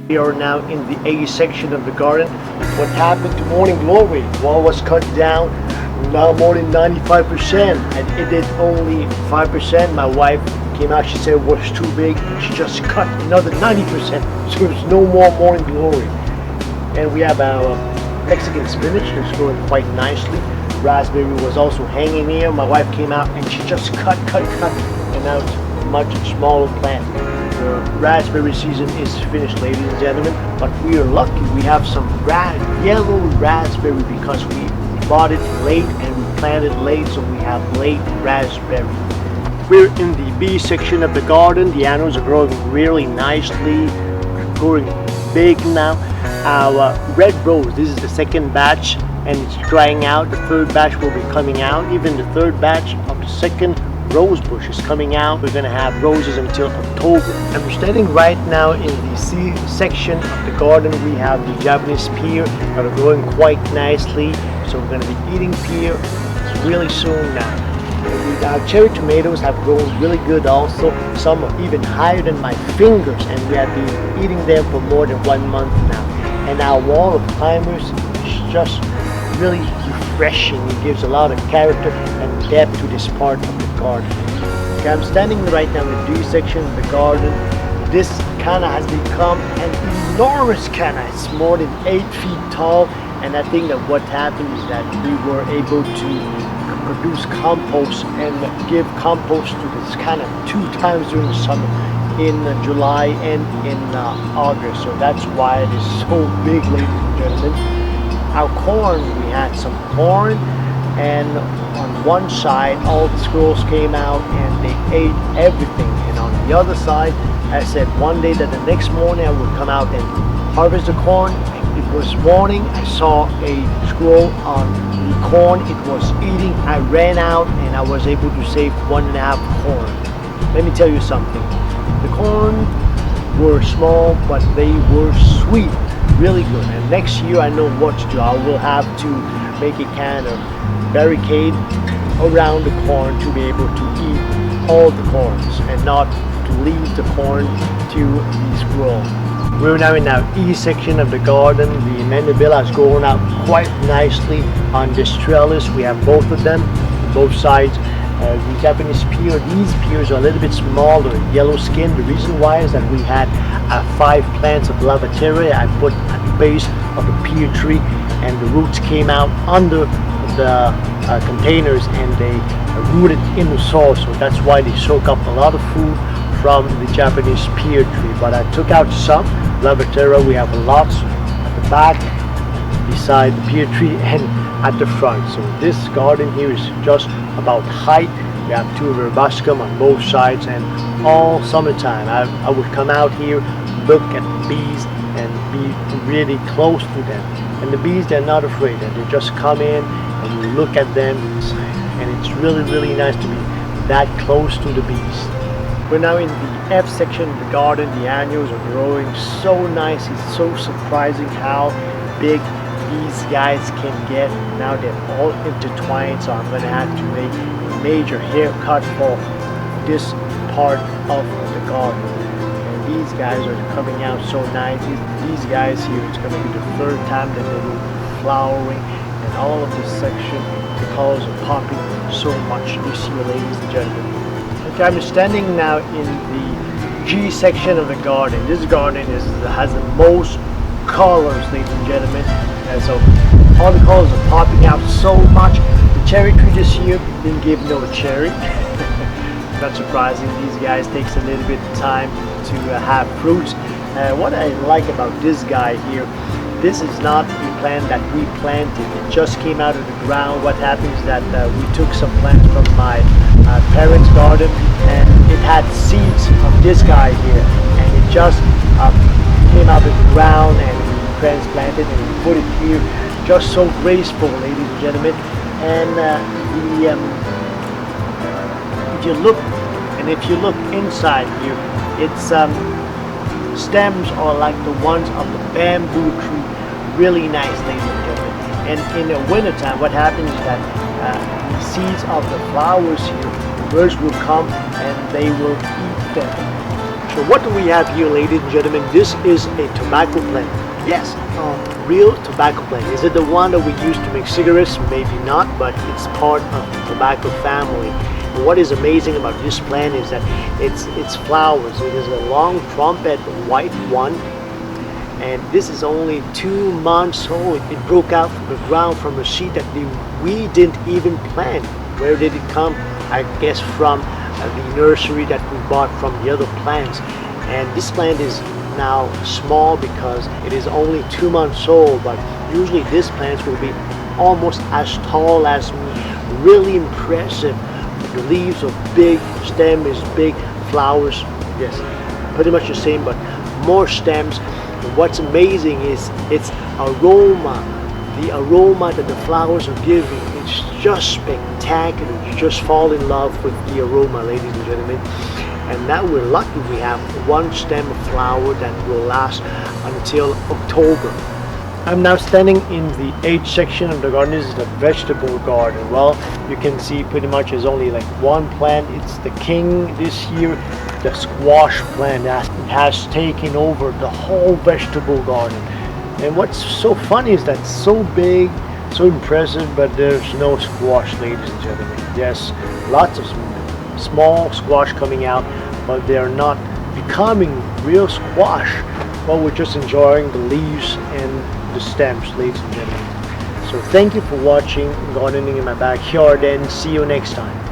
We are now in the A section of the garden. What happened to morning glory? Wall was cut down, now more than 95%, and it did only 5%. My wife came out, she said it was too big. She just cut another 90%, so there's no more morning glory. And we have our Mexican spinach that's growing quite nicely. Raspberry was also hanging here. My wife came out and she just cut, and now it's a much smaller plant. The raspberry season is finished, ladies and gentlemen, but we are lucky. We have some yellow raspberry because we bought it late and we planted late, so we have late raspberry. We're in the B section of the garden. The annuals are growing really nicely, growing big now. Our red rose, this is the second batch and it's drying out. The third batch will be coming out. Even the third batch of the second rose bush is coming out. We're gonna have roses until October. And we're standing right now in the C section of the garden. We have the Japanese pear that are growing quite nicely. So we're gonna be eating pear really soon now. Our cherry tomatoes have grown really good also. Some are even higher than my fingers, and we have been eating them for more than 1 month now. And our wall of climbers is just really refreshing. It gives a lot of character and depth to this part of the garden. Okay, I'm standing right now in the D section of the garden. This canna has become an enormous canna. It's more than 8 feet tall, and I think that what happened is that we were able to produce compost and give compost to this canna 2 times during the summer, in July and in August. So that's why it is so big, ladies and gentlemen. Our corn, we had some corn, and on one side all the squirrels came out and they ate everything, and on the other side I said one day that the next morning I would come out and harvest the corn. It was morning, I saw a squirrel on the corn it was eating. I ran out and I was able to save 1.5 corn. Let me tell you something, the corn were small but they were sweet, really good. And next year I know what to do. I will have to make a kind of barricade around the corn to be able to eat all the corns and not to leave the corn to the squirrel. We're now in our E section of the garden. The mandibilla is growing out quite nicely on this trellis. We have both of them, both sides. The Japanese pear, these pears are a little bit smaller, yellow skin. The reason why is that we had 5 plants of Lavateria I put at the base of the pear tree, and the roots came out under the containers and they rooted in the soil. So that's why they soak up a lot of food from the Japanese pear tree. But I took out some Lavateria. We have lots at the back, beside the pear tree, and at the front. So this garden here is just about height. We have 2 verbascum on both sides, and all summertime I would come out here, look at the bees and be really close to them. And the bees, they're not afraid, and they just come in and you look at them, and it's really nice to be that close to the bees. We're now in the F section of the garden. The annuals are growing so nice. It's so surprising how big these guys can get. Now they're all intertwined, so I'm going to have to make a major haircut for this part of the garden. And these guys are coming out so nice. These guys here, it's going to be the 3rd time that they will be flowering, and all of this section, the colors are popping so much this year, ladies and gentlemen. Okay, I'm standing now in the G section of the garden. This garden has the most colors, ladies and gentlemen. And so all the colors are popping out so much. The cherry tree this year didn't give no cherry. Not surprising. These guys takes a little bit of time to have fruits. What I like about this guy here, this is not a plant that we planted. It just came out of the ground. What happens is that we took some plants from my parents' garden, and it had seeds of this guy here, and it just came out of the ground, and we transplanted and we put it here, just so graceful, ladies and gentlemen. And if you look inside here, its stems are like the ones of the bamboo tree, really nice, ladies and gentlemen. And in the wintertime, what happens is that the seeds of the flowers here, the birds will come and they will eat them. So what do we have here, ladies and gentlemen? This is a tobacco plant. Yes, a real tobacco plant. Is it the one that we use to make cigarettes? Maybe not, but it's part of the tobacco family. And what is amazing about this plant is that it's flowers. It is a long trumpet white one, and this is only 2 months old. It broke out from the ground from a seed that we didn't even plant. Where did it come? I guess from the nursery that we bought from the other plants. And this plant is now small because it is only 2 months old, but usually these plants will be almost as tall as me. Really impressive. The leaves are big, stem is big, flowers, yes, pretty much the same, but more stems. And what's amazing is its aroma. The aroma that the flowers are giving, it's just spectacular. You just fall in love with the aroma, ladies and gentlemen. And now we're lucky we have one stem of flower that will last until October. I'm now standing in the H section of the garden. This is the vegetable garden. Well, you can see pretty much there's only like one plant. It's the king this year, the squash plant that has taken over the whole vegetable garden. And what's so funny is that it's so big, so impressive, but there's no squash, ladies and gentlemen. Yes, lots of small squash coming out, but they're not becoming real squash. Well, we're just enjoying the leaves and the stems, ladies and gentlemen. So thank you for watching Gardening in My Backyard, and see you next time.